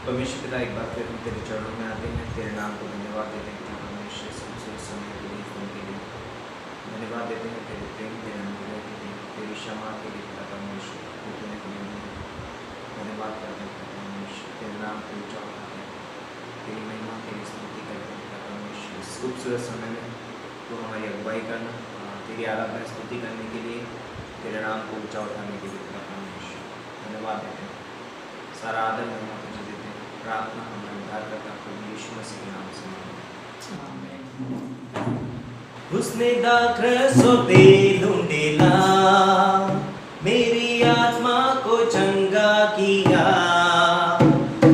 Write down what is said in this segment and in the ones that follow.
परमेश्वर पिता, एक बार फिर हम तेरे चरणों में आते हैं, तेरे नाम को धन्यवाद देते हैं पिता परमेश्वर, खूबसूरत समय के लिए, फोन के लिए धन्यवाद देते हैं, तेरे प्रेम, तेरे अनुग्रह के लिए, तेरी क्षमा के लिए पिता परमेश्वर, जो तूने हमें दी है। धन्यवाद करते हैं पिता परमेश्वर, तेरे नाम को ऊंचा उठाते हैं, तेरी महिमा, तेरी स्तुति करते हैं पिता परमेश्वर। इस खूबसूरत समय में तो हमारी अगुवाई करना, तेरी आराधना स्तुति करने के लिए, तेरे नाम को ऊंचा उठाने के लिए पिता परमेश्वर धन्यवाद देते हैं। सारा आदर महिमा तुझे देते हैं। प्रार्थना हमारे उद्धारकर्ता प्रभु यीशु मसीह के नाम से आमीन। उसने दाखरसों दे ढूंढेला, मेरी आत्मा को चंगा किया।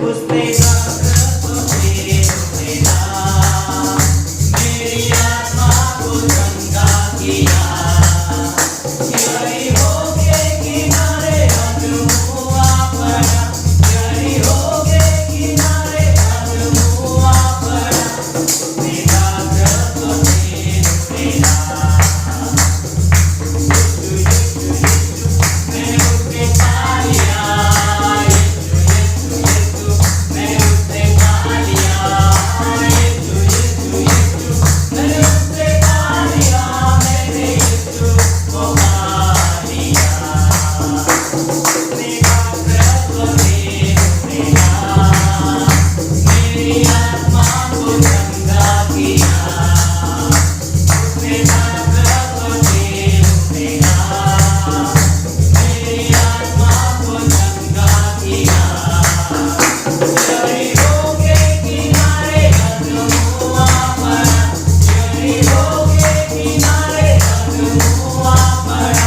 उसने दाखरसों दे ढूंढेला, मेरी आत्मा को चंगा किया। यरीहो के किनारे हुआ पड़ा, यरीहो के किनारे हुआ पड़ा, मेरा दाखरसों दे ढूंढेला। मैं उसने पा लिया, मैं उसने पा लिया, मैंने उससे पा लिया, मैंने यीशु को पा लिया। मेरा दाखरसों दे ढूंढेला, मेरी आत्मा को चंगा किया। उसने दाखरसों दे ढूंढेला, मेरी आत्मा को चंगा किया। यरीहो के किनारे हुआ पड़ा, यरीहो के किनारे हुआ पड़ा,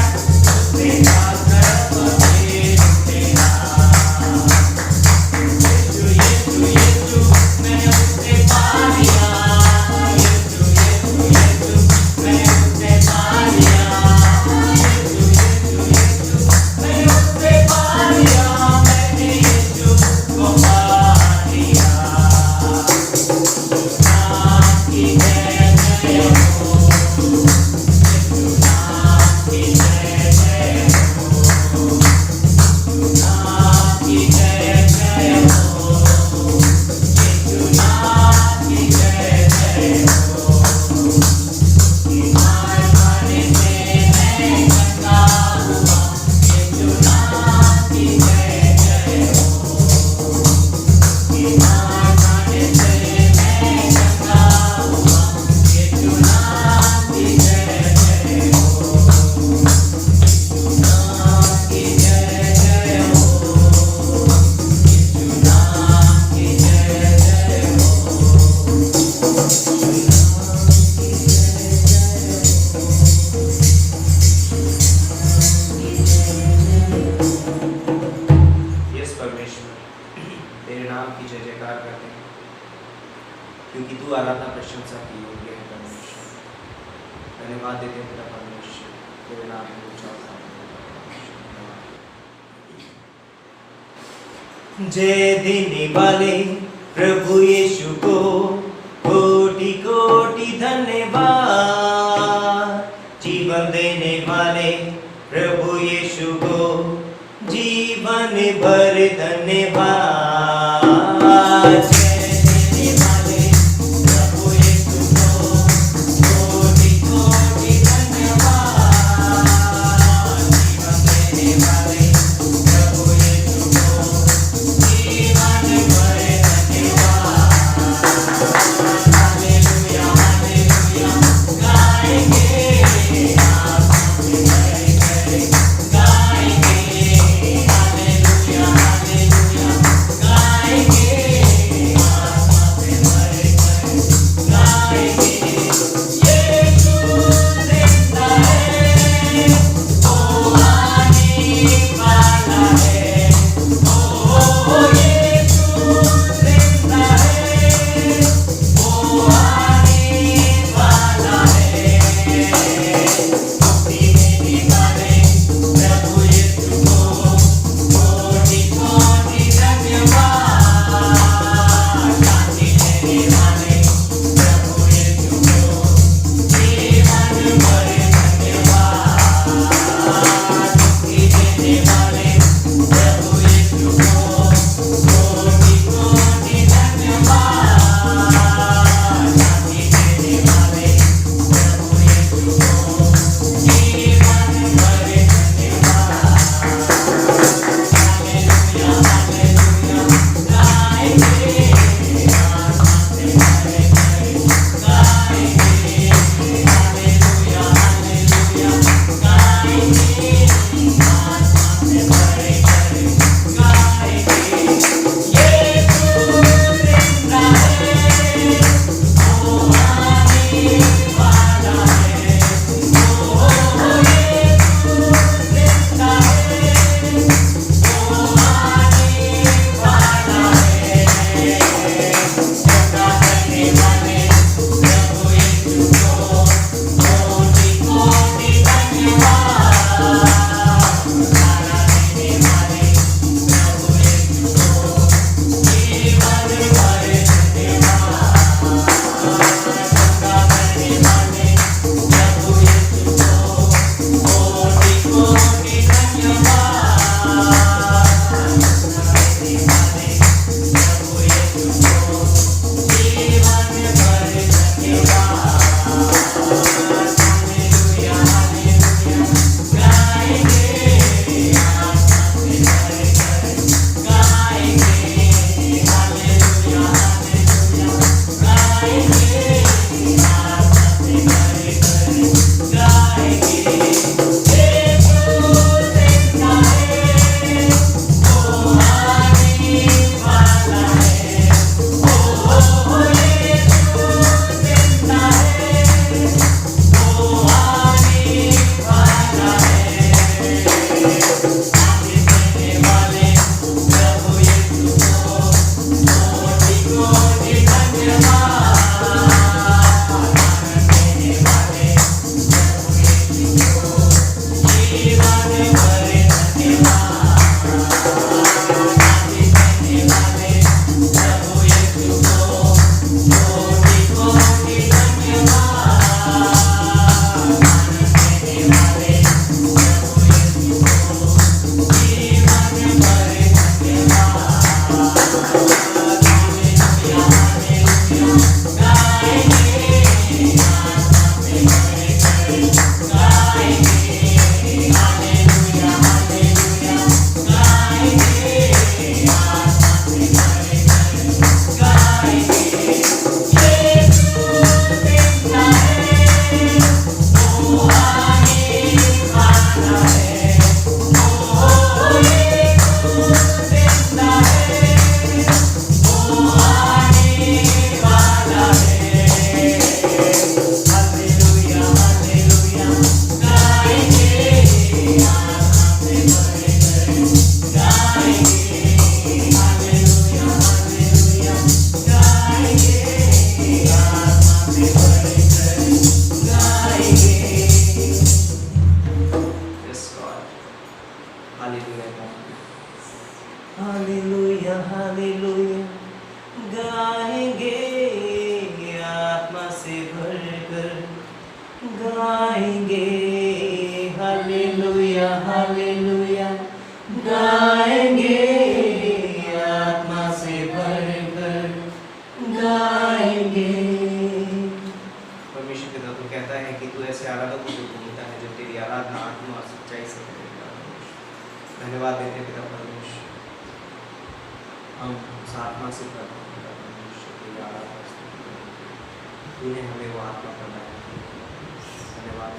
उसने दाखरसों दे ढूंढेला। यीशु यीशु यीशु मैंने उससे पा लिया, यीशु यीशु यीशु मैंने उससे पा लिया, यीशु यीशु यीशु मैंने उससे पा लिया, मैंने यीशु को पा लिया। नाम की जय जय हो, यीशु नाम की जय जय हो, नाम की जय जय हो, यीशु नाम की जय जय हो। मार मारने से मैं चंगा हुआ, यीशु नाम की जय जय हो। मार मारने से मैं चंगा हुआ, यीशु नाम की जय जय हो, नाम की जय जय हो, यीशु नाम की जय जय हो। यस परमेश्वर, तेरे नाम की जय जयकार करते हैं, क्योंकि तू आराधना प्रशंसा की योग्य है परमेश्वर। धन्यवाद देते हैं पिता परमेश्वर, तेरे नाम को ऊंचा उठाते हैं पिता परमेश्वर। जय देने वाले प्रभु यीशु को कोटि कोटि धन्यवाद। जीवन देने वाले प्रभु यीशु को जीवन भर धन्यवाद। जय देने वाले प्रभु यीशु को कोटि कोटि धन्यवाद। जीवन देने वाले प्रभु यीशु को जीवन भर धन्यवाद। भरकर गाएंगे हालेलुया हालेलुया गाएंगे, आत्मा से भरकर गाएंगे। परमेश्वर पिता तो कहता है कि तू ऐसे आराधकों को ढूंढता है जो तेरी आराधना आत्मा और सच्चाई से करेगा। धन्यवाद देते हैं पिता परमेश्वर, हम उस आत्मा से करते हैं पिता परमेश्वर, तेरी आराधना तूने हमें वो आत्मा प्रदान की। धन्यवाद,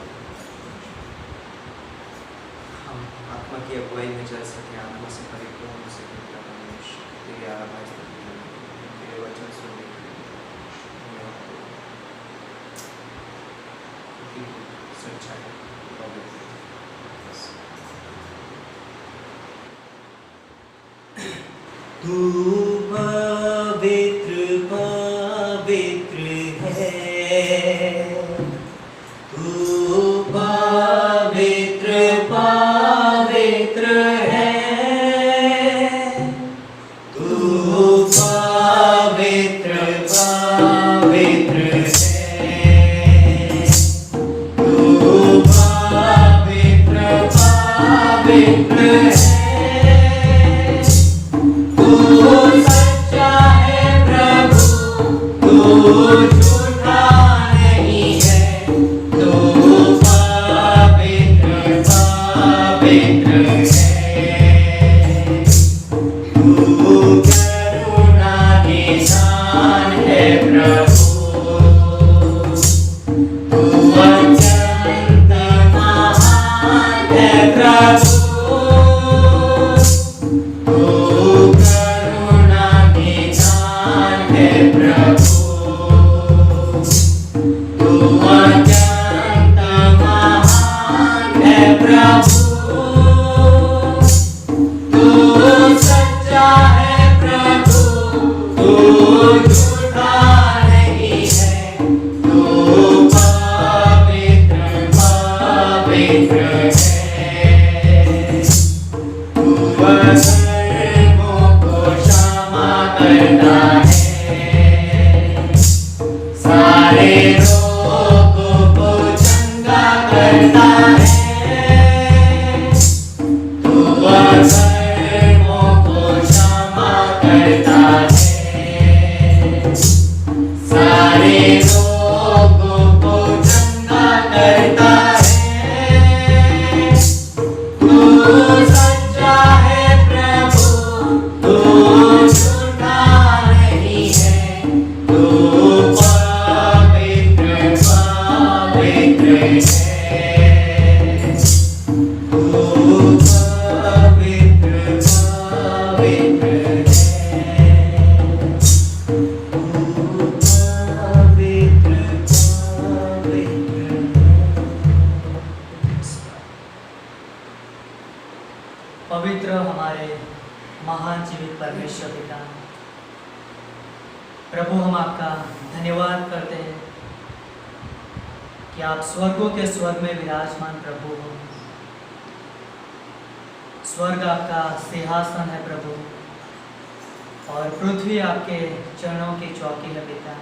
हम आत्मा की अगुवाई में चल सके, आत्मा से परिपूर्ण हो सके पिता परमेश्वर, तेरी आराधना तेरे वचन सुनने के लिए धन्यवाद। सच्चाई तू पवित्र पवित्र है, तू पवित्र पवित्र है, तू पवित्र पवित्र है, तू पवित्र पवित्र है। सच्चा है प्रभु, तू झूठा नहीं है, तू पवित्र पवित्र है, तू करुणा निधान है प्रभु, तू अत्यंत महान है प्रभु, पवित्र हमारे महान जीवित परमेश्वर पिता, प्रभु हम आपका धन्यवाद करते हैं कि आप स्वर्गों के स्वर्ग में विराजमान प्रभु हो। स्वर्ग आपका सिंहासन है प्रभु, और पृथ्वी आपके चरणों की चौकी है पिता।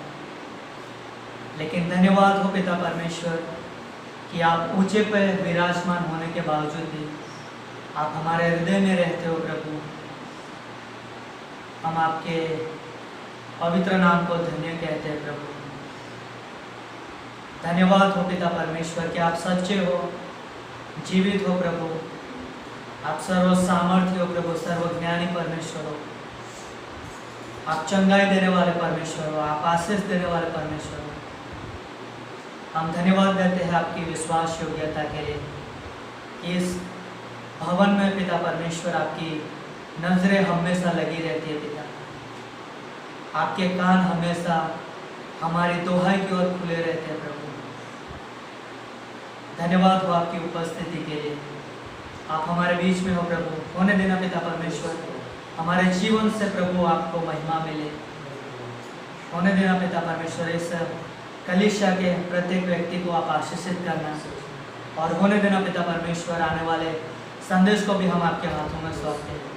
लेकिन धन्यवाद हो पिता परमेश्वर कि आप ऊंचे पर विराजमान होने के बावजूद भी आप हमारे हृदय में रहते हो प्रभु। हम आपके पवित्र नाम को धन्य कहते हैं प्रभु। धन्यवाद हो पिता परमेश्वर कि आप सच्चे हो, जीवित हो प्रभु। आप सर्व सामर्थ्य हो प्रभु, सर्वज्ञानी परमेश्वर हो। आप चंगाई देने वाले परमेश्वर हो, आप आशीष देने वाले परमेश्वर हो। हम धन्यवाद देते हैं आपकी विश्वास योग्यता के लिए। इस भवन में पिता परमेश्वर आपकी नजरें हमेशा लगी रहती है पिता। आपके कान हमेशा हमारी दोहाई की ओर खुले रहते हैं प्रभु। धन्यवाद हो आपकी उपस्थिति के लिए। आप हमारे बीच में हो प्रभु। होने देना पिता परमेश्वर, हमारे जीवन से प्रभु आपको महिमा मिले। होने देना पिता परमेश्वर, इस कलीसिया के प्रत्येक व्यक्ति को आप आशीषित करना, और होने देना पिता परमेश्वर आने वाले संदेश को भी हम आपके हाथों में सौंपते हैं।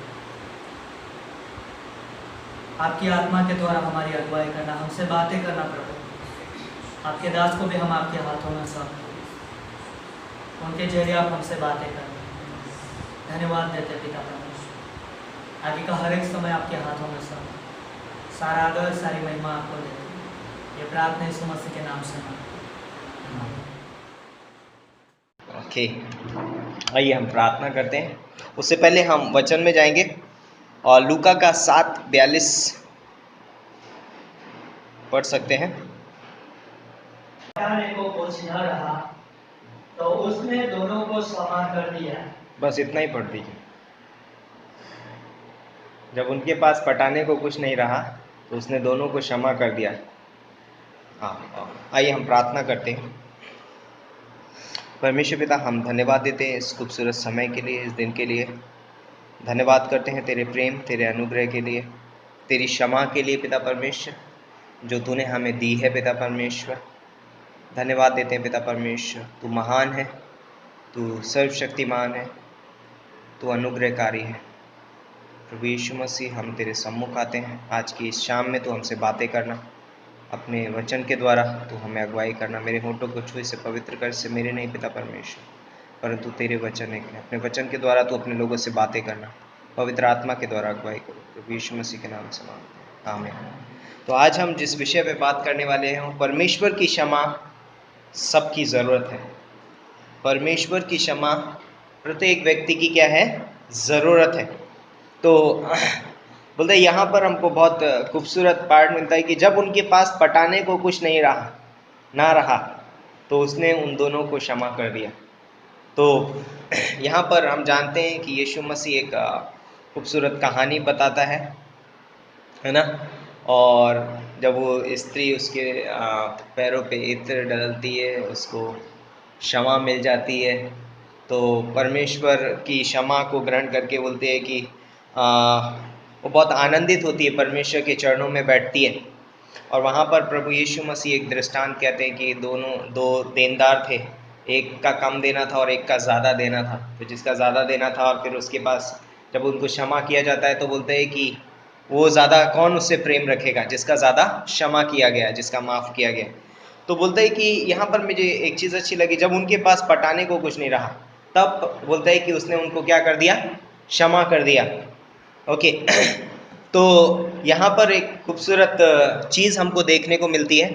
आपकी आत्मा के द्वारा हमारी अगुवाई करना, हमसे बातें करना प्रभु। आपके दास को भी हम आपके हाथों में सौंपते हैं। उनके जरिए आप हमसे बातें करें। धन्यवाद देते पिता परमेश्वर। आगे का हर एक समय आपके हाथों में सौंपते हैं। सारा आदर सारी महिमा आपको देते हैं। ये प्रार्थना यीशु मसीह के नाम से मांगते हैं। ओके, आइए हम प्रार्थना करते हैं। उससे पहले हम वचन में जाएंगे और लूका का 7:42 पढ़ सकते हैं। पटाने को कुछ न रहा तो उसने दोनों को क्षमा कर दिया। बस इतना ही पढ़ दीजिए। जब उनके पास पटाने को कुछ नहीं रहा तो उसने दोनों को क्षमा कर दिया। हाँ, आइए हम प्रार्थना करते हैं। परमेश्वर पिता, हम धन्यवाद देते हैं इस खूबसूरत समय के लिए, इस दिन के लिए। धन्यवाद करते हैं तेरे प्रेम, तेरे अनुग्रह के लिए, तेरी क्षमा के लिए पिता परमेश्वर, जो तूने हमें दी है पिता परमेश्वर। धन्यवाद देते हैं पिता परमेश्वर, तू महान है, तू सर्वशक्तिमान है, तू अनुग्रहकारी है। प्रभु यीशु मसीह, हम तेरे सम्मुख आते हैं आज की इस शाम में। तू हमसे बातें करना, अपने वचन के द्वारा तू हमें अगुवाई करना। मेरे होठों को छू से पवित्र कर, से मेरे नहीं पिता परमेश्वर, परंतु तेरे वचन एक है। अपने वचन के द्वारा तू अपने लोगों से बातें करना, पवित्र आत्मा के द्वारा अगुवाई करो। प्रभु यीशु मसीह के नाम से मांगते हैं, आमीन। तो आज हम जिस विषय पे बात करने वाले हैं, परमेश्वर की क्षमा सबकी ज़रूरत है। परमेश्वर की क्षमा प्रत्येक व्यक्ति की क्या है? ज़रूरत है। तो बोलते यहाँ पर हमको बहुत खूबसूरत पाठ मिलता है कि जब उनके पास पटाने को कुछ नहीं रहा तो उसने उन दोनों को क्षमा कर दिया। तो यहाँ पर हम जानते हैं कि यीशु मसीह एक खूबसूरत कहानी बताता है ना। और जब वो स्त्री उसके पैरों पे इत्र डालती है, उसको क्षमा मिल जाती है, तो परमेश्वर की क्षमा को ग्रहण करके बोलते हैं कि वो बहुत आनंदित होती है, परमेश्वर के चरणों में बैठती है। और वहाँ पर प्रभु यीशु मसीह एक दृष्टांत कहते हैं कि दो देनदार थे, एक का कम देना था और एक का ज़्यादा देना था। तो जिसका ज़्यादा देना था और फिर उसके पास जब उनको क्षमा किया जाता है तो बोलते हैं कि वो ज़्यादा कौन उससे प्रेम रखेगा, जिसका ज़्यादा क्षमा किया गया, जिसका माफ़ किया गया। तो बोलते हैं कि यहाँ पर मुझे एक चीज़ अच्छी लगी, जब उनके पास पटाने को कुछ नहीं रहा तब बोलता है कि उसने उनको क्या कर दिया? क्षमा कर दिया। ओके तो यहाँ पर एक खूबसूरत चीज़ हमको देखने को मिलती है।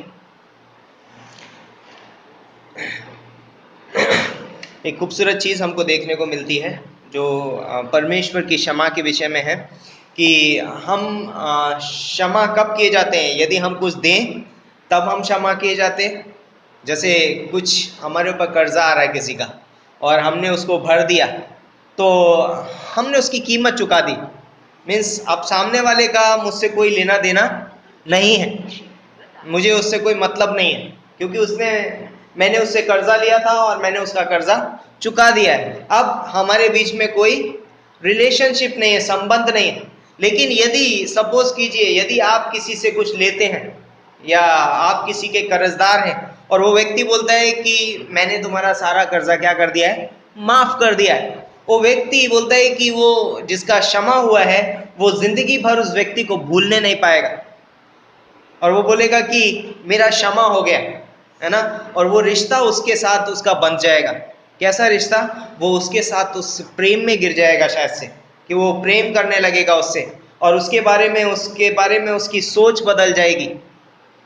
एक खूबसूरत चीज़ हमको देखने को मिलती है जो परमेश्वर की क्षमा के विषय में है कि हम क्षमा कब किए जाते हैं? यदि हम कुछ दें तब हम क्षमा किए जाते हैं। जैसे कुछ हमारे ऊपर कर्जा आ रहा है किसी का और हमने उसको भर दिया, तो हमने उसकी कीमत चुका दी। मीन्स अब सामने वाले का मुझसे कोई लेना देना नहीं है, मुझे उससे कोई मतलब नहीं है, क्योंकि मैंने उससे कर्जा लिया था और मैंने उसका कर्जा चुका दिया है। अब हमारे बीच में कोई रिलेशनशिप नहीं है, संबंध नहीं है। लेकिन यदि सपोज कीजिए, यदि आप किसी से कुछ लेते हैं या आप किसी के कर्जदार हैं और वो व्यक्ति बोलता है कि मैंने तुम्हारा सारा कर्जा क्या कर दिया है? माफ कर दिया है। वो व्यक्ति बोलता है कि वो जिसका क्षमा हुआ है वो जिंदगी भर उस व्यक्ति को भूलने नहीं पाएगा, और वो बोलेगा कि मेरा क्षमा हो गया, है ना। और वो रिश्ता उसके साथ उसका बन जाएगा। कैसा रिश्ता? वो उसके साथ उस प्रेम में गिर जाएगा शायद से, कि वो प्रेम करने लगेगा उससे, और उसके बारे में उसकी सोच बदल जाएगी।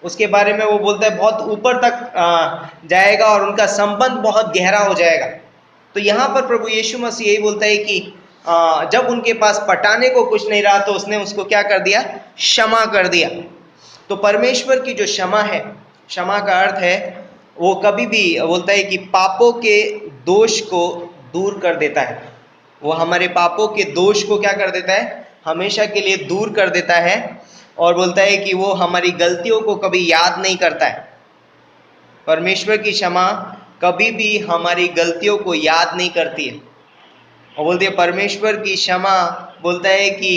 उसके बारे में वो बोलता है बहुत ऊपर तक जाएगा और उनका संबंध बहुत गहरा हो जाएगा। तो यहाँ पर प्रभु यीशु मसीह यही बोलता है कि जब उनके पास पटाने को कुछ नहीं रहा तो उसने उसको क्या कर दिया? क्षमा कर दिया। तो परमेश्वर की जो क्षमा है, क्षमा का अर्थ है वो कभी भी बोलता है कि पापों के दोष को दूर कर देता है। वो हमारे पापों के दोष को क्या कर देता है? हमेशा के लिए दूर कर देता है। और बोलता है कि वो हमारी गलतियों को कभी याद नहीं करता है। परमेश्वर की क्षमा कभी भी हमारी गलतियों को याद नहीं करती है। और बोलते हैं परमेश्वर की क्षमा बोलता है कि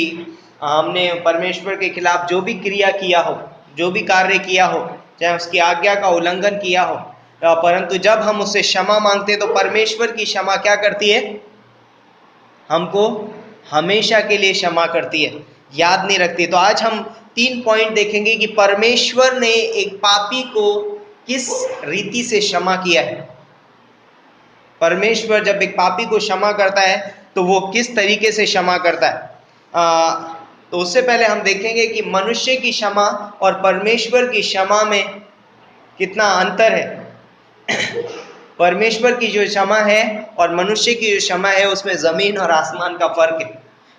हमने परमेश्वर के खिलाफ जो भी क्रिया किया हो, जो भी कार्य किया हो, चाहे उसकी आज्ञा का उल्लंघन किया हो, परंतु जब हम उससे क्षमा मांगते हैं तो परमेश्वर की क्षमा क्या करती है? हमको हमेशा के लिए क्षमा करती है, याद नहीं रखती। तो आज हम 3 पॉइंट देखेंगे कि परमेश्वर ने एक पापी को किस रीति से क्षमा किया है। परमेश्वर जब एक पापी को क्षमा करता है तो वो किस तरीके से क्षमा करता है। तो उससे पहले हम देखेंगे कि मनुष्य की क्षमा और परमेश्वर की क्षमा में कितना अंतर है। परमेश्वर की जो क्षमा है और मनुष्य की जो क्षमा है उसमें जमीन और आसमान का फर्क है।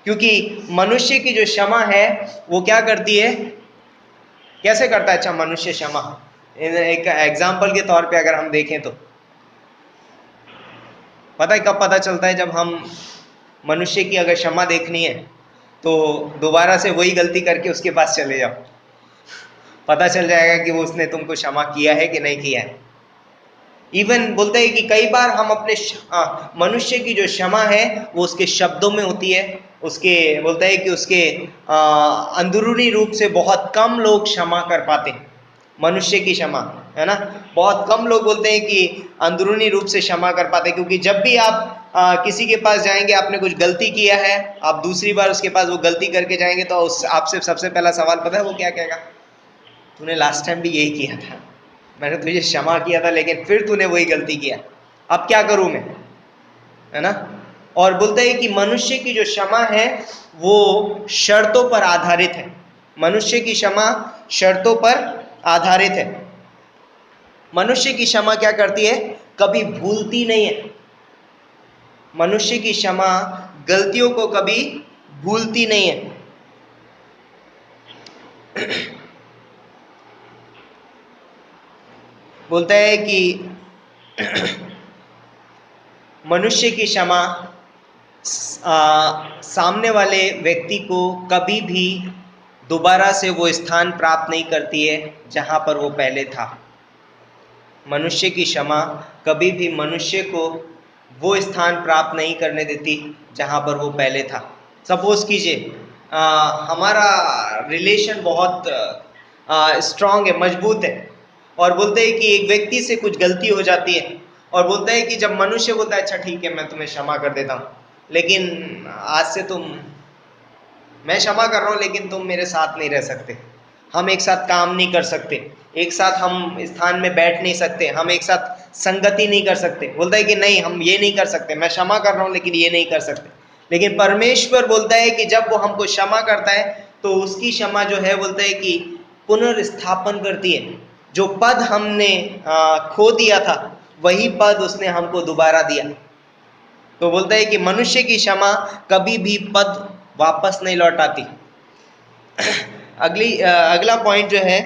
क्योंकि मनुष्य की जो क्षमा है वो क्या करती है, कैसे करता है अच्छा मनुष्य क्षमा। एक एग्जाम्पल के तौर पे अगर हम देखें तो पता है कब पता चलता है, जब हम मनुष्य की अगर क्षमा देखनी है तो दोबारा से वही गलती करके उसके पास चले जाओ, पता चल जाएगा कि वो उसने तुमको क्षमा किया है कि नहीं किया है। इवन बोलते हैं कि कई बार हम अपने मनुष्य की जो क्षमा है वो उसके शब्दों में होती है, उसके बोलते हैं कि उसके अंदरूनी रूप से बहुत कम लोग क्षमा कर पाते हैं मनुष्य की क्षमा, है ना। बहुत कम लोग बोलते हैं कि अंदरूनी रूप से क्षमा कर पाते, क्योंकि जब भी आप किसी के पास जाएंगे, आपने कुछ गलती किया है, आप दूसरी बार उसके पास वो गलती करके जाएंगे तो उस आपसे सबसे पहला सवाल पता है वो क्या कहेगा, तूने लास्ट टाइम भी यही किया था, मैंने तुझे क्षमा किया था लेकिन फिर तूने वही गलती किया, अब क्या करूं मैं, है ना। और बोलते हैं कि मनुष्य की जो क्षमा है वो शर्तों पर आधारित है। मनुष्य की क्षमा शर्तों पर आधारित है। मनुष्य की क्षमा क्या करती है, कभी भूलती नहीं है। मनुष्य की क्षमा गलतियों को कभी भूलती नहीं है। बोलता है कि मनुष्य की क्षमा सामने वाले व्यक्ति को कभी भी दोबारा से वो स्थान प्राप्त नहीं करती है जहां पर वो पहले था। मनुष्य की क्षमा कभी भी मनुष्य को वो स्थान प्राप्त नहीं करने देती जहां पर वो पहले था। सपोज कीजिए हमारा रिलेशन बहुत स्ट्रांग है, मजबूत है, और बोलते हैं कि एक व्यक्ति से कुछ गलती हो जाती है और बोलता है कि जब मनुष्य बोलता है अच्छा ठीक है मैं तुम्हें क्षमा कर देता हूँ, लेकिन आज से मैं क्षमा कर रहा हूँ लेकिन तुम मेरे साथ नहीं रह सकते, हम एक साथ काम नहीं कर सकते, एक साथ हम स्थान में बैठ नहीं सकते, हम एक साथ संगति नहीं कर सकते। बोलता है कि नहीं हम ये नहीं कर सकते, मैं क्षमा कर रहा हूँ लेकिन ये नहीं कर सकते। लेकिन परमेश्वर बोलता है कि जब वो हमको क्षमा करता है तो उसकी क्षमा जो है बोलता है कि पुनर्स्थापन करती है। जो पद हमने खो दिया था वही पद उसने हमको दोबारा दिया। तो बोलता है कि मनुष्य की क्षमा कभी भी पद वापस नहीं लौटाती। अगला पॉइंट जो है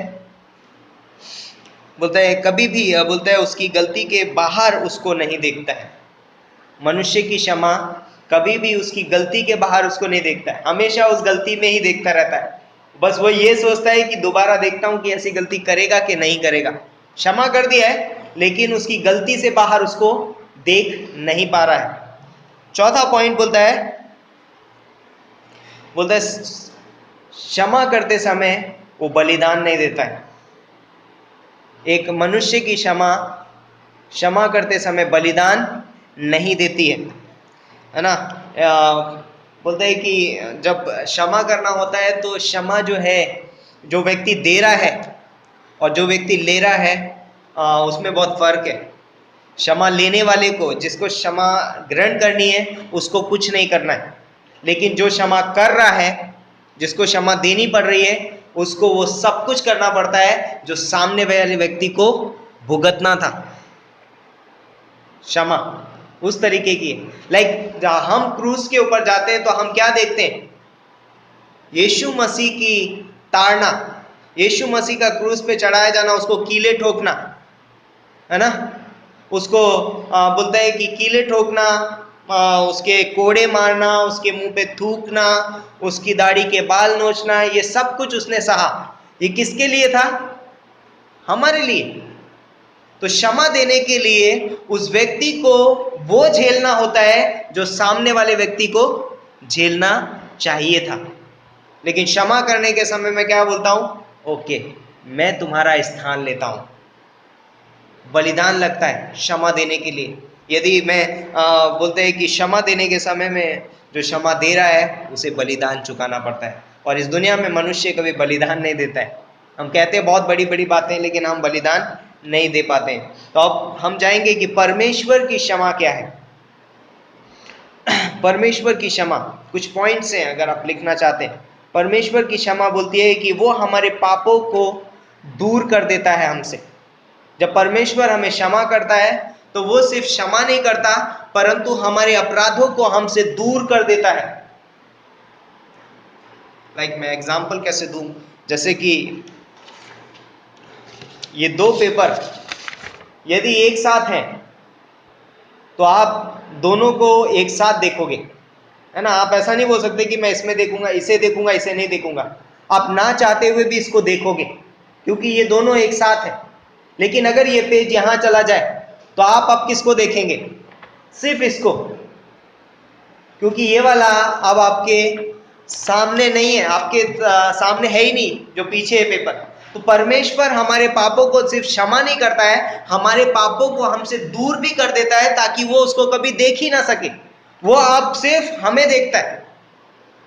बोलता है कभी भी बोलता है उसकी गलती के बाहर उसको नहीं देखता है। मनुष्य की क्षमा कभी भी उसकी गलती के बाहर उसको नहीं देखता है, हमेशा उस गलती में ही देखता रहता है। बस वो ये सोचता है कि दोबारा देखता हूं कि ऐसी गलती करेगा कि नहीं करेगा। क्षमा कर दिया है लेकिन उसकी गलती से बाहर उसको देख नहीं पा रहा है। चौथा पॉइंट बोलता है क्षमा करते समय वो बलिदान नहीं देता है। एक मनुष्य की क्षमा करते समय बलिदान नहीं देती है ना। बोलते हैं कि जब क्षमा करना होता है तो क्षमा जो है, जो व्यक्ति दे रहा है और जो व्यक्ति ले रहा है उसमें बहुत फर्क है। क्षमा लेने वाले को, जिसको क्षमा ग्रहण करनी है, उसको कुछ नहीं करना है, लेकिन जो क्षमा कर रहा है, जिसको क्षमा देनी पड़ रही है, उसको वो सब कुछ करना पड़ता है जो सामने वाले व्यक्ति को भुगतना था। क्षमा उस तरीके की लाइक हम क्रूस के ऊपर जाते हैं तो हम क्या देखते हैं, यीशु मसीह की ताड़ना, यीशु मसीह का क्रूस पे चढ़ाया जाना, उसको कीले ठोकना, है ना। उसको बोलता है कि कीले ठोकना, उसके कोड़े मारना, उसके मुंह पे थूकना, उसकी दाढ़ी के बाल नोचना, ये सब कुछ उसने सहा। ये किसके लिए था? हमारे लिए। तो क्षमा देने के लिए उस व्यक्ति को वो झेलना होता है जो सामने वाले व्यक्ति को झेलना चाहिए था। लेकिन क्षमा करने के समय में क्या बोलता हूं, ओके मैं तुम्हारा स्थान लेता हूं। बलिदान लगता है क्षमा देने के लिए। यदि मैं बोलते हैं कि क्षमा देने के समय में जो क्षमा दे रहा है उसे बलिदान चुकाना पड़ता है, और इस दुनिया में मनुष्य कभी बलिदान नहीं देता है। हम कहते हैं बहुत बड़ी बड़ी बातें लेकिन हम बलिदान नहीं दे पाते हैं। तो अब हम जाएंगे कि परमेश्वर की क्षमा क्या है। परमेश्वर की क्षमा, कुछ पॉइंट्स हैं अगर आप लिखना चाहते हैं। परमेश्वर की क्षमा बोलती है कि वो हमारे पापों को दूर कर देता है हमसे। जब परमेश्वर हमें क्षमा करता है तो वो सिर्फ क्षमा नहीं करता परंतु हमारे अपराधों को हमसे दूर कर देता है। मैं एग्जांपल कैसे दूं, जैसे कि ये दो पेपर यदि एक साथ हैं तो आप दोनों को एक साथ देखोगे, है ना। आप ऐसा नहीं बोल सकते कि मैं इसमें देखूंगा, इसे नहीं देखूंगा। आप ना चाहते हुए भी इसको देखोगे क्योंकि ये दोनों एक साथ हैं। लेकिन अगर ये पेज यहां चला जाए तो आप अब किसको देखेंगे? सिर्फ इसको, क्योंकि ये वाला अब आपके सामने नहीं है, आपके सामने है ही नहीं जो पीछे है पेपर। तो परमेश्वर हमारे पापों को सिर्फ क्षमा नहीं करता है, हमारे पापों को हमसे दूर भी कर देता है ताकि वो उसको कभी देख ही ना सके। वो अब सिर्फ हमें देखता है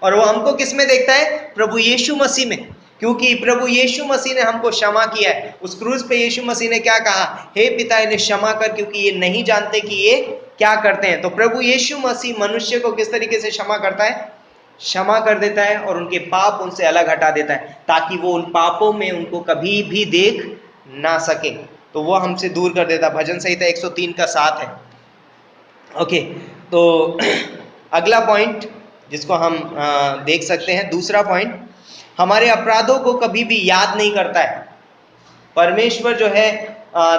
और वो हमको किस में देखता है? प्रभु यीशु मसीह में। क्योंकि प्रभु यीशु मसीह ने हमको क्षमा किया है। उस क्रूज पे यीशु मसीह ने क्या कहा? हे पिता इन्हें क्षमा कर क्योंकि ये नहीं जानते कि ये क्या करते हैं। तो प्रभु यीशु मसीह मनुष्य को किस तरीके से क्षमा करता है? क्षमा कर देता है और उनके पाप उनसे अलग हटा देता है ताकि वो उन पापों में उनको कभी भी देख ना सके। तो वो हमसे दूर कर देता। भजन संहिता 103 का 7 है। ओके, तो अगला पॉइंट जिसको हम देख सकते हैं, दूसरा पॉइंट, हमारे अपराधों को कभी भी याद नहीं करता है। परमेश्वर जो है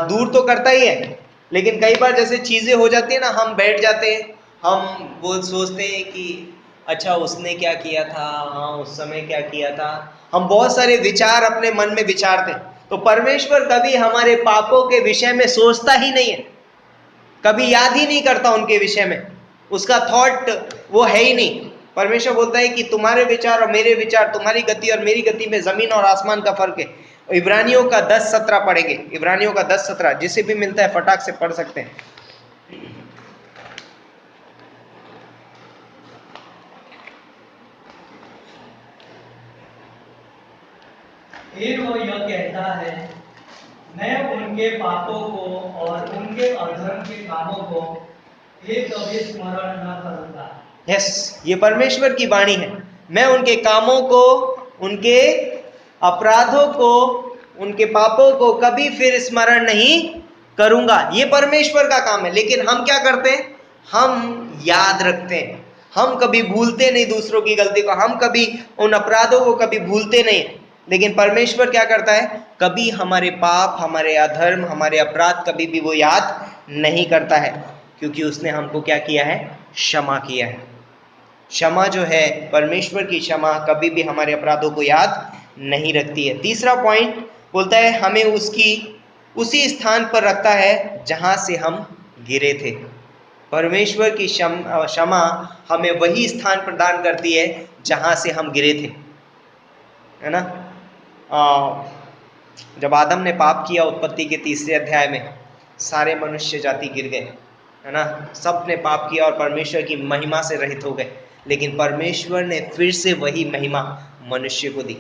दूर तो करता ही है, लेकिन कई बार जैसे चीजें हो जाती है ना, हम बैठ जाते हैं, हम वो सोचते हैं कि अच्छा उसने क्या किया था, हाँ उस समय क्या किया था। हम बहुत सारे विचार अपने मन में विचारते हैं। तो परमेश्वर कभी हमारे पापों के विषय में सोचता ही नहीं है, कभी याद ही नहीं करता उनके विषय में, उसका थॉट वो है ही नहीं। परमेश्वर बोलता है कि तुम्हारे विचार और मेरे विचार, तुम्हारी गति और मेरी गति में जमीन और आसमान का फर्क है। इब्रानियों का 10:17 पढ़ेंगे, इब्रानियों का 10:17, जिसे भी मिलता है फटाक से पढ़ सकते हैं। फिर वो यह कहता है, मैं उनके पापों को और उनके अधर्म के कामों को फिर कभी स्मरण न करूंगा। यस, ये परमेश्वर की वाणी है। मैं उनके कामों को, उनके अपराधों को, उनके पापों को कभी फिर स्मरण नहीं करूंगा। ये परमेश्वर का काम है। लेकिन हम क्या करते हैं? हम याद रखते हैं। हम कभी भूलते नहीं दूसरों की गलती को, हम कभी उन अपराधों को कभी भूलते नहीं। लेकिन परमेश्वर क्या करता है? कभी हमारे पाप, हमारे अधर्म, हमारे अपराध कभी भी वो याद नहीं करता है, क्योंकि उसने हमको क्या किया है? क्षमा किया है। क्षमा जो है, परमेश्वर की क्षमा कभी भी हमारे अपराधों को याद नहीं रखती है। तीसरा पॉइंट बोलता है हमें उसी स्थान पर रखता है जहां से हम गिरे थे। परमेश्वर की क्षमा हमें वही स्थान प्रदान करती है जहां से हम गिरे थे, है ना। जब आदम ने पाप किया, उत्पत्ति के 3 अध्याय में सारे मनुष्य जाति गिर गए, है ना। सब ने पाप किया और परमेश्वर की महिमा से रहित हो गए। लेकिन परमेश्वर ने फिर से वही महिमा मनुष्य को दी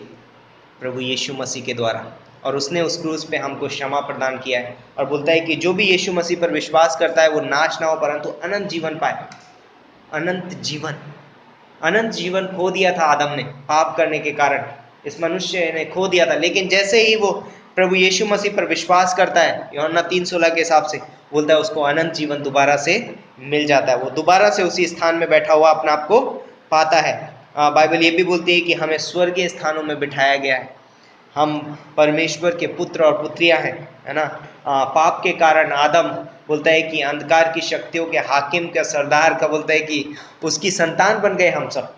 प्रभु यीशु मसीह के द्वारा, और उसने उस क्रूस पे हमको क्षमा प्रदान किया है। और बोलता है कि जो भी यीशु मसीह पर विश्वास करता है वो नाश ना हो परंतु अनंत जीवन पाए। अनंत जीवन खो दिया था आदम ने पाप करने के कारण, इस मनुष्य ने खो दिया था। लेकिन जैसे ही वो प्रभु यीशु मसीह पर विश्वास करता है, यूहन्ना 3:16 के हिसाब से बोलता है उसको अनंत जीवन दोबारा से मिल जाता है। वो दोबारा से उसी स्थान में बैठा हुआ अपने आप को पाता है। बाइबल ये भी बोलती है कि हमें स्वर्गीय स्थानों में बिठाया गया है। हम परमेश्वर के पुत्र और पुत्रियां हैं, है ना। पाप के कारण आदम बोलता है कि अंधकार की शक्तियों के हाकिम का सरदार का बोलता है कि उसकी संतान बन गए हम सब,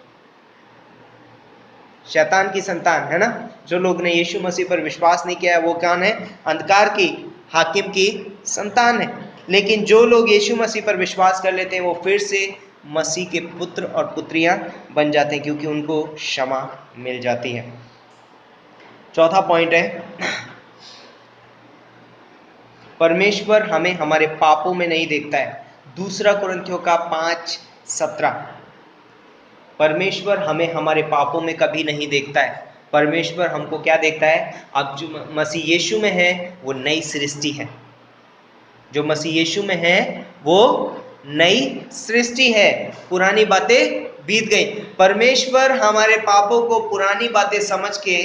शैतान की संतान, है ना। जो लोग ने यीशु मसीह पर विश्वास नहीं किया है वो कौन है? अंधकार की हाकिम की संतान है। लेकिन जो लोग यीशु मसीह पर विश्वास कर लेते हैं वो फिर से मसीह के पुत्र और पुत्रियां बन जाते हैं, क्योंकि उनको क्षमा मिल जाती है। चौथा पॉइंट है, परमेश्वर हमें हमारे पापों में नहीं देखता है। 2 कुरिन्थियों का 5:17, परमेश्वर हमें हमारे पापों में कभी नहीं देखता है। परमेश्वर हमको क्या देखता है? अब जो मसीह यीशु में है वो नई सृष्टि है। जो मसीह यीशु में है वो नई सृष्टि है। पुरानी बातें बीत गई। परमेश्वर हमारे पापों को पुरानी बातें समझ के,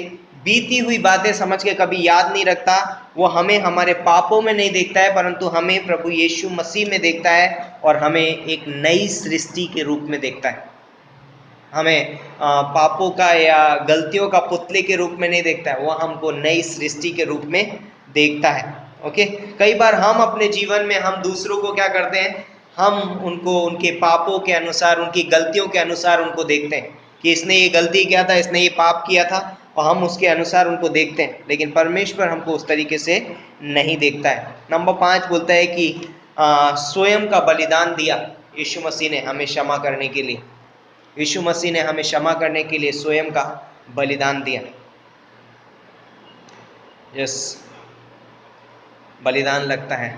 बीती हुई बातें समझ के कभी याद नहीं रखता। वो हमें हमारे पापों में नहीं देखता है, परंतु हमें प्रभु यीशु मसीह में देखता है और हमें एक नई सृष्टि के रूप में देखता है। हमें पापों का या गलतियों का पुतले के रूप में नहीं देखता है, वो हमको नई सृष्टि के रूप में देखता है। ओके, कई बार हम अपने जीवन में हम दूसरों को क्या करते हैं? हम उनको उनके पापों के अनुसार, उनकी गलतियों के अनुसार उनको देखते हैं कि इसने ये गलती किया था, इसने ये पाप किया था, और हम उसके अनुसार उनको देखते हैं। लेकिन परमेश्वर हमको उस तरीके से नहीं देखता है। नंबर 5 बोलता है कि स्वयं का बलिदान दिया यीशु मसीह ने हमें क्षमा करने के लिए। यीशु मसीह ने हमें क्षमा करने के लिए स्वयं का बलिदान दिया। यस, बलिदान लगता है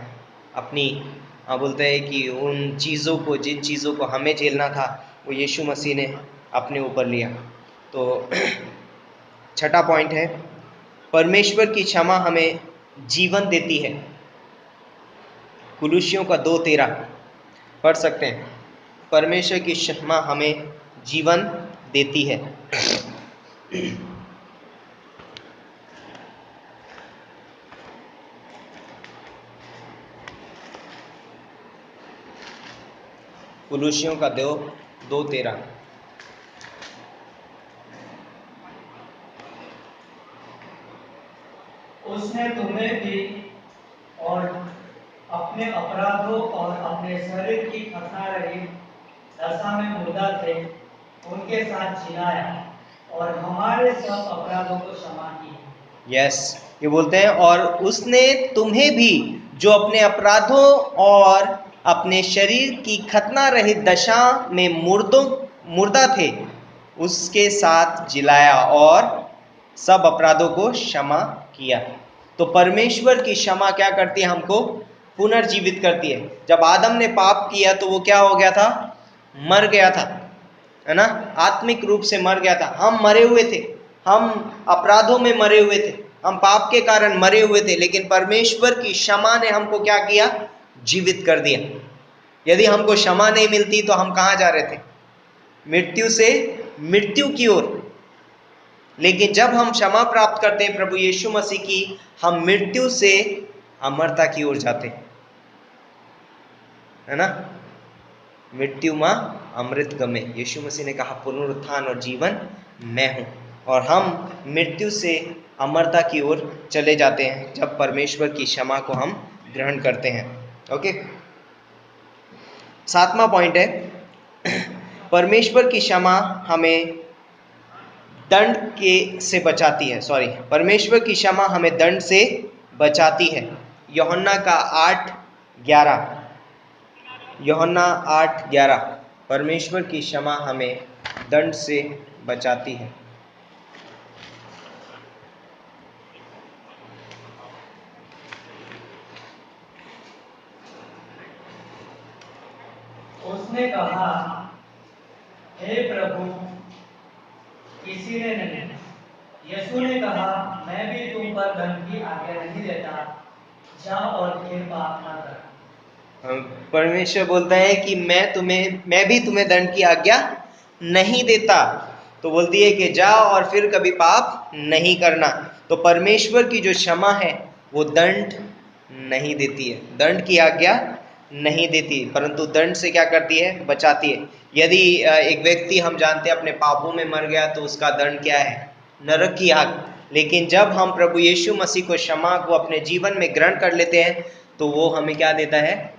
अपनी, बोलते हैं कि उन चीज़ों को, जिन चीज़ों को हमें झेलना था, वो यीशु मसीह ने अपने ऊपर लिया। तो छठा पॉइंट है, परमेश्वर की क्षमा हमें जीवन देती है। कुलुसियों का 2:13 पढ़ सकते हैं। परमेश्वर की क्षमा हमें जीवन देती है। कुलुसियों का 2:13। उसने तुम्हें भी और अपने अपराधों और अपने शरीर की खतना रहित दशा में मुर्दा थे उनके साथ जिलाया और हमारे सब अपराधों को क्षमा किया। यस, ये बोलते हैं और उसने तुम्हें भी जो अपने अपराधों और अपने शरीर की खतना रहित दशा में मुर्दा थे उसके साथ जिलाया और सब अपराधों को क्षमा किया। तो परमेश्वर की क्षमा क्या करती है? हमको पुनर्जीवित करती है। जब आदम ने पाप किया तो वो क्या हो गया था? मर गया था, है ना? आत्मिक रूप से मर गया था। हम मरे हुए थे, हम अपराधों में मरे हुए थे, हम पाप के कारण मरे हुए थे। लेकिन परमेश्वर की क्षमा ने हमको क्या किया? जीवित कर दिया। यदि हमको क्षमा नहीं मिलती तो हम कहाँ जा रहे थे? मृत्यु से मृत्यु की ओर। लेकिन जब हम क्षमा प्राप्त करते हैं प्रभु यीशु मसीह की, हम मृत्यु से अमरता की ओर जाते हैं, है ना? मृत्यु मां अमृत गमे। यीशु मसीह ने कहा पुनरुत्थान और जीवन मैं हूं, और हम मृत्यु से अमरता की ओर चले जाते हैं जब परमेश्वर की क्षमा को हम ग्रहण करते हैं। ओके, 7वां पॉइंट है, परमेश्वर की क्षमा हमें दंड से बचाती है। परमेश्वर की क्षमा हमें दंड से बचाती है। यूहन्ना का 8:11, यूहन्ना 8:11, परमेश्वर की क्षमा हमें दंड से बचाती है। उसने कहा, हे प्रभु, किसी ने नहीं। यीशु ने कहा, मैं भी तुम पर दंड की आज्ञा नहीं देता, जाओ और फिर पाप न कर। परमेश्वर बोलता है कि मैं भी तुम्हें दंड की आज्ञा नहीं देता। तो बोलती है कि जाओ और फिर कभी पाप नहीं करना। तो परमेश्वर की जो क्षमा है वो दंड नहीं देती है, दंड की आज्ञा नहीं देती, परंतु दंड से क्या करती है? बचाती है। यदि एक व्यक्ति हम जानते हैं अपने पापों में मर गया तो उसका दंड क्या है? नरक की आग। लेकिन जब हम प्रभु यीशु मसीह को, क्षमा को अपने जीवन में ग्रहण कर लेते हैं तो वो हमें क्या देता है?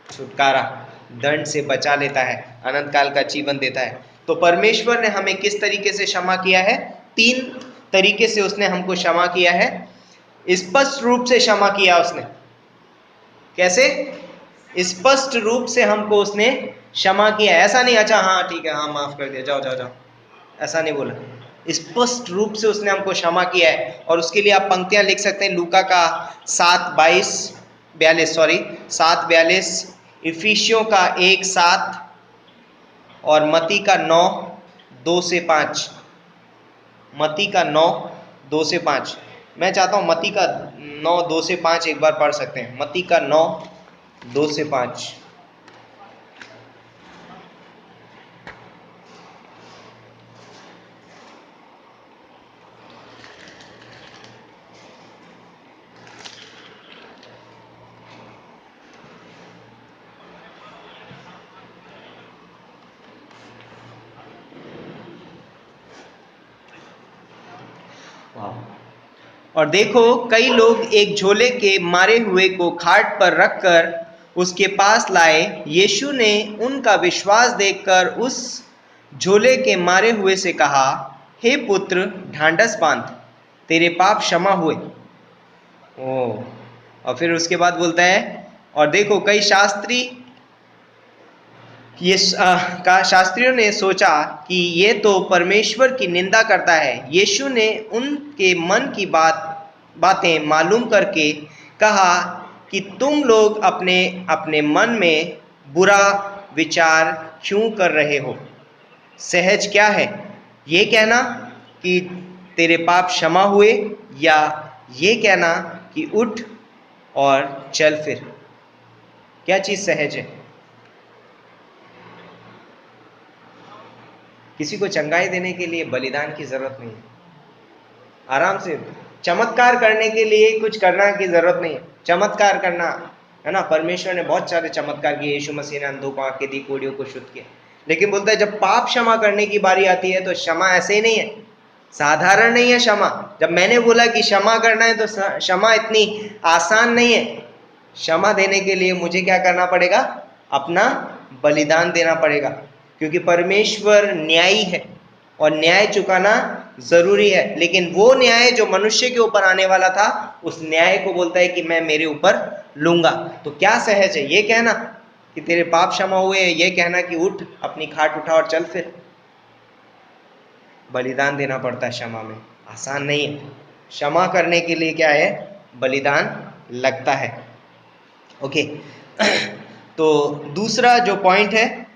छुटकारा, दंड से बचा लेता है, अनंत काल का जीवन देता है। तो परमेश्वर ने हमें किस तरीके से क्षमा किया है? 3 तरीके से उसने हमको क्षमा किया है। स्पष्ट रूप से क्षमा किया उसने। कैसे? स्पष्ट रूप से हमको उसने क्षमा किया। ऐसा नहीं अच्छा हाँ ठीक है, हाँ माफ कर दिया, जाओ जाओ जाओ, ऐसा नहीं बोला। स्पष्ट रूप से उसने हमको क्षमा किया है। और उसके लिए आप पंक्तियां लिख सकते हैं। लूका का 7:42, इफिसियों का 1:7 और मती का 9:2-5। मत्ती का 9:2 से 5। मैं चाहता हूँ मत्ती का 9:2 से 5 एक बार पढ़ सकते हैं। मत्ती का 9:2 से 5। और देखो कई लोग एक झोले के मारे हुए को खाट पर रखकर उसके पास लाए। यीशु ने उनका विश्वास देखकर उस झोले के मारे हुए से कहा, हे पुत्र, ढांढस बांध, तेरे पाप क्षमा हुए। और फिर उसके बाद बोलता है, और देखो कई शास्त्रियों ने सोचा कि ये तो परमेश्वर की निंदा करता है। यीशु ने उनके मन की बातें मालूम करके कहा कि तुम लोग अपने अपने मन में बुरा विचार क्यों कर रहे हो? सहज क्या है, ये कहना कि तेरे पाप क्षमा हुए, या ये कहना कि उठ और चल फिर? क्या चीज सहज है? किसी को चंगाई देने के लिए बलिदान की जरूरत नहीं है। आराम से चमत्कार करने के लिए कुछ करना की जरूरत नहीं है। चमत्कार करना है ना, परमेश्वर ने बहुत सारे चमत्कार किए। यीशु मसीह ने अंधों को आंखें दी, कोढ़ियों को शुद्ध किया। लेकिन बोलता है जब पाप क्षमा करने की बारी आती है तो क्षमा ऐसे ही नहीं है, साधारण नहीं है क्षमा। जब मैंने बोला कि क्षमा करना है तो क्षमा इतनी आसान नहीं है। क्षमा देने के लिए मुझे क्या करना पड़ेगा? अपना बलिदान देना पड़ेगा, क्योंकि परमेश्वर न्यायी है और न्याय चुकाना जरूरी है। लेकिन वो न्याय जो मनुष्य के ऊपर आने वाला था, उस न्याय को बोलता है कि मैं मेरे ऊपर लूंगा। तो क्या सहज है? ये कहना कि तेरे पाप क्षमा हुए, ये कहना कि उठ अपनी खाट उठा और चल फिर? बलिदान देना पड़ता है क्षमा में, आसान नहीं है। क्षमा करने के लिए क्या है? बलिदान लगता है। ओके तो दूसरा जो पॉइंट है,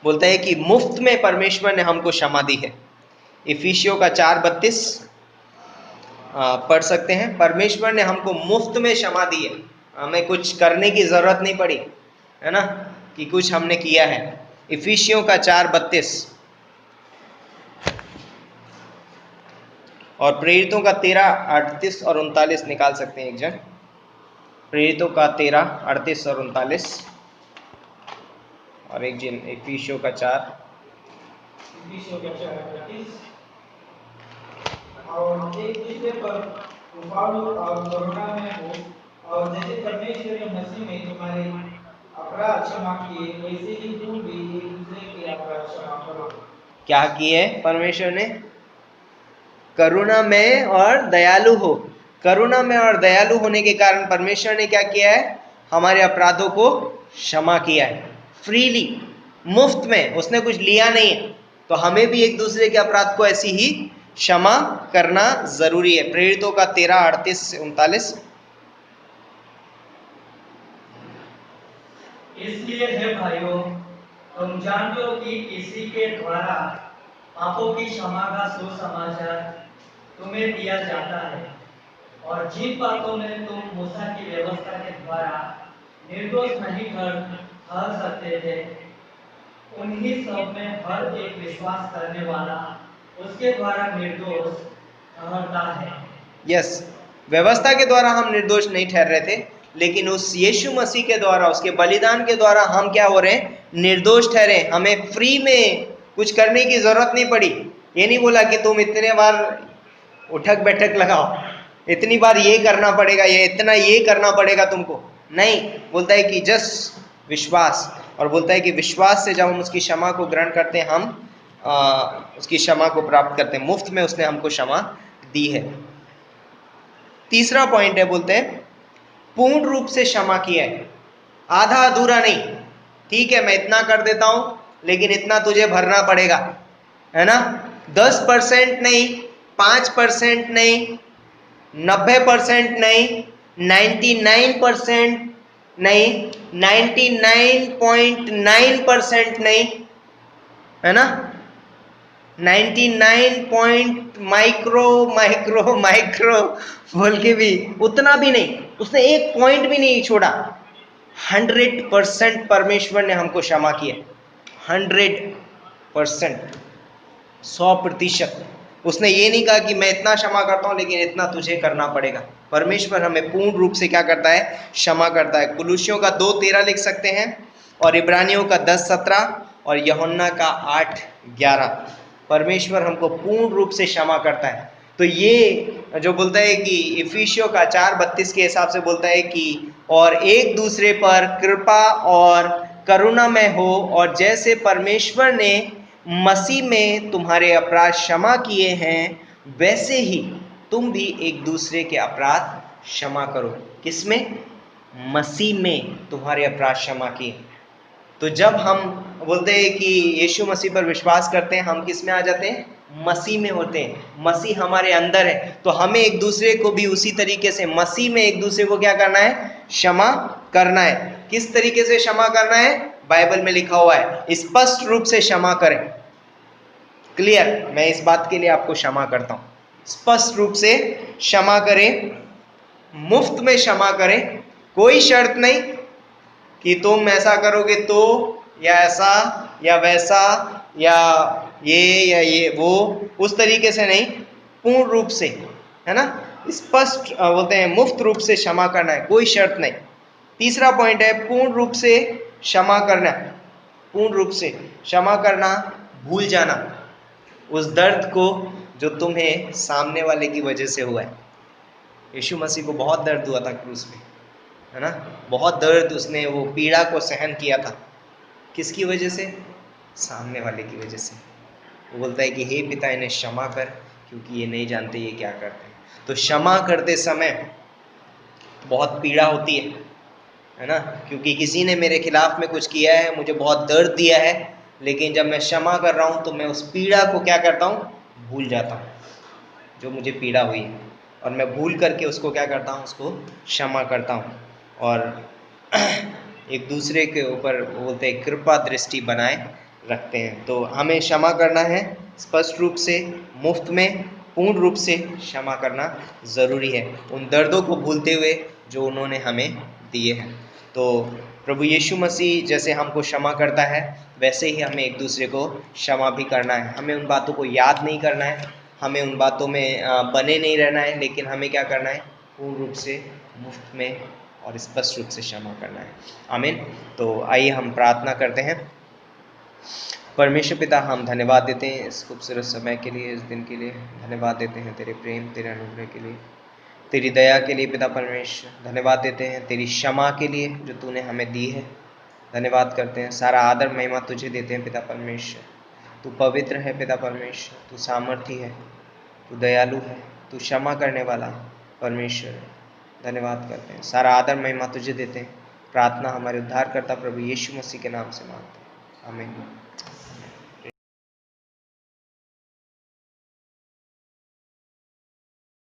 बोलता है कि मुफ्त में परमेश्वर ने हमको क्षमा दी है। इफिसियों का 4:32 पढ़ सकते हैं। परमेश्वर ने हमको मुफ्त में क्षमा दी है, हमें कुछ करने की जरूरत नहीं पड़ी, है ना, कि कुछ हमने किया है। इफिसियों का 4:32 और प्रेरितों का 13:38 और 39 निकाल सकते हैं एक जन। प्रेरितों का 13:38 और 39 और एक जन इफिसियों का 4। और एक दूसरे पर कृपालु और करुणा में हो, और जैसे परमेश्वर ने मसीह में तुम्हारे अपराध क्षमा किए, वैसे ही तुम भी एक दूसरे के अपराध क्षमा करो। क्या किए परमेश्वर ने? करुणा में और दयालु हो। करुणा में और दयालु होने के कारण परमेश्वर ने क्या किया है? हमारे अपराधों को क्षमा किया है, फ्रीली, मुफ्त में। उसने कुछ लिया नहीं है। तो हमें भी एक दूसरे के अपराध को ऐसी ही क्षमा करना जरूरी है। प्रेरितों का 13:38 से 39। इसलिए हे भाइयों, तुम जानते हो कि इसी के द्वारा पापों की क्षमा का सुसमाचार तुम्हें दिया जाता है, और जिन बातों में तुम मूसा की व्यवस्था के द्वारा निर्दोष नहीं ठहर सकते थे, उन्हीं सब में हर एक विश्वास करने वाला उसके द्वारा निर्दोष ठहरता है। यस, व्यवस्था के द्वारा हम निर्दोष नहीं ठहर रहे थे, लेकिन उस यीशु मसीह के द्वारा, उसके बलिदान के द्वारा हम क्या हो रहे हैं? निर्दोष ठहरे। हमें फ्री में कुछ करने की जरूरत नहीं पड़ी। ये नहीं बोला कि तुम इतने बार उठक बैठक लगाओ, इतनी बार ये करना पड़ेगा, ये इतना ये करना पड़ेगा तुमको। नहीं, बोलता है कि जस्ट विश्वास। और बोलता है कि विश्वास से जब हम उसकी क्षमा को ग्रहण करते हैं, हम उसकी क्षमा को प्राप्त करते हैं। मुफ्त में उसने हमको क्षमा दी है। तीसरा पॉइंट है, बोलते हैं पूर्ण रूप से क्षमा किया है, आधा अधूरा नहीं। ठीक है, मैं इतना कर देता हूं, लेकिन इतना तुझे भरना पड़ेगा, है ना। 10% नहीं, 5% नहीं, 90% नहीं, 99% नहीं, 99.9% नहीं, है ना? 99 बोल के भी उतना भी नहीं, उसने एक पॉइंट भी नहीं छोड़ा। 100% परमेश्वर ने हमको क्षमा किया, 100%, 100%। उसने ये नहीं कहा कि मैं इतना क्षमा करता हूं लेकिन इतना तुझे करना पड़ेगा। परमेश्वर हमें पूर्ण रूप से क्या करता है? क्षमा करता है। कुलुसियों का 2:13 लिख सकते हैं, और इब्रानियों का 10:17 और यूहन्ना का 8:11। परमेश्वर हमको पूर्ण रूप से क्षमा करता है। तो ये जो बोलता है कि इफिसियों का 4:32 के हिसाब से बोलता है कि और एक दूसरे पर कृपा और करुणामय हो, और जैसे परमेश्वर ने मसीह में तुम्हारे अपराध क्षमा किए हैं, वैसे ही तुम भी एक दूसरे के अपराध क्षमा करो। किसमें? मसीह में तुम्हारे अपराध क्षमा किए। तो जब हम बोलते हैं कि यीशु मसीह पर विश्वास करते हैं, हम किस में आ जाते हैं? मसीह में होते हैं। मसीह हमारे अंदर है, तो हमें एक दूसरे को भी उसी तरीके से मसीह में एक दूसरे को क्या करना है? क्षमा करना है। किस तरीके से क्षमा करना है? बाइबल में लिखा हुआ है, स्पष्ट रूप से क्षमा करें। क्लियर? मैं इस बात के लिए आपको क्षमा करता हूं। स्पष्ट रूप से क्षमा करें, मुफ्त में क्षमा करें, कोई शर्त नहीं कि तुम ऐसा करोगे तो, या ऐसा या वैसा, या ये वो, उस तरीके से नहीं, पूर्ण रूप से, है ना? स्पष्ट बोलते हैं मुफ्त रूप से क्षमा करना है, कोई शर्त नहीं। तीसरा पॉइंट है पूर्ण रूप से क्षमा करना। पूर्ण रूप से क्षमा करना, भूल जाना उस दर्द को जो तुम्हें सामने वाले की वजह से हुआ है। यीशु मसीह को बहुत दर्द हुआ था क्रूस पे, है ना? बहुत दर्द, उसने वो पीड़ा को सहन किया था। किसकी वजह से? सामने वाले की वजह से। वो बोलता है कि हे पिता, इन्हें क्षमा कर, क्योंकि ये नहीं जानते ये क्या करते हैं। तो क्षमा करते समय बहुत पीड़ा होती है ना? क्योंकि किसी ने मेरे खिलाफ में कुछ किया है, मुझे बहुत दर्द दिया है, लेकिन जब मैं क्षमा कर रहा हूँ तो मैं उस पीड़ा को क्या करता हूँ? भूल जाता हूँ, जो मुझे पीड़ा हुई है, और मैं भूल करके उसको क्या करता हूँ? उसको क्षमा करता हूँ। और एक दूसरे के ऊपर बोलते हैं कृपा दृष्टि बनाए रखते हैं। तो हमें क्षमा करना है स्पष्ट रूप से, मुफ्त में, पूर्ण रूप से क्षमा करना ज़रूरी है, उन दर्दों को भूलते हुए जो उन्होंने हमें दिए हैं। तो प्रभु यीशु मसीह जैसे हमको क्षमा करता है, वैसे ही हमें एक दूसरे को क्षमा भी करना है। हमें उन बातों को याद नहीं करना है, हमें उन बातों में बने नहीं रहना है, लेकिन हमें क्या करना है? पूर्ण रूप से, मुफ्त में और स्पष्ट रूप से क्षमा करना है। आमीन। तो आइए हम प्रार्थना करते हैं। परमेश्वर पिता, हम धन्यवाद देते हैं इस खूबसूरत समय के लिए, इस दिन के लिए धन्यवाद देते हैं, तेरे प्रेम, तेरे अनुग्रह के लिए, तेरी दया के लिए पिता परमेश्वर। धन्यवाद देते हैं तेरी क्षमा के लिए जो तूने हमें दी है। धन्यवाद करते हैं, सारा आदर महिमा तुझे देते हैं पिता परमेश्वर। तू पवित्र है पिता परमेश्वर, तू सामर्थी है, तू दयालु है, तू क्षमा करने वाला परमेश्वर। धन्यवाद करते हैं, सारा आदर महिमा तुझे देते हैं। प्रार्थना हमारे उद्धारकर्ता प्रभु यीशु मसीह के नाम से मांगते हैं, आमीन।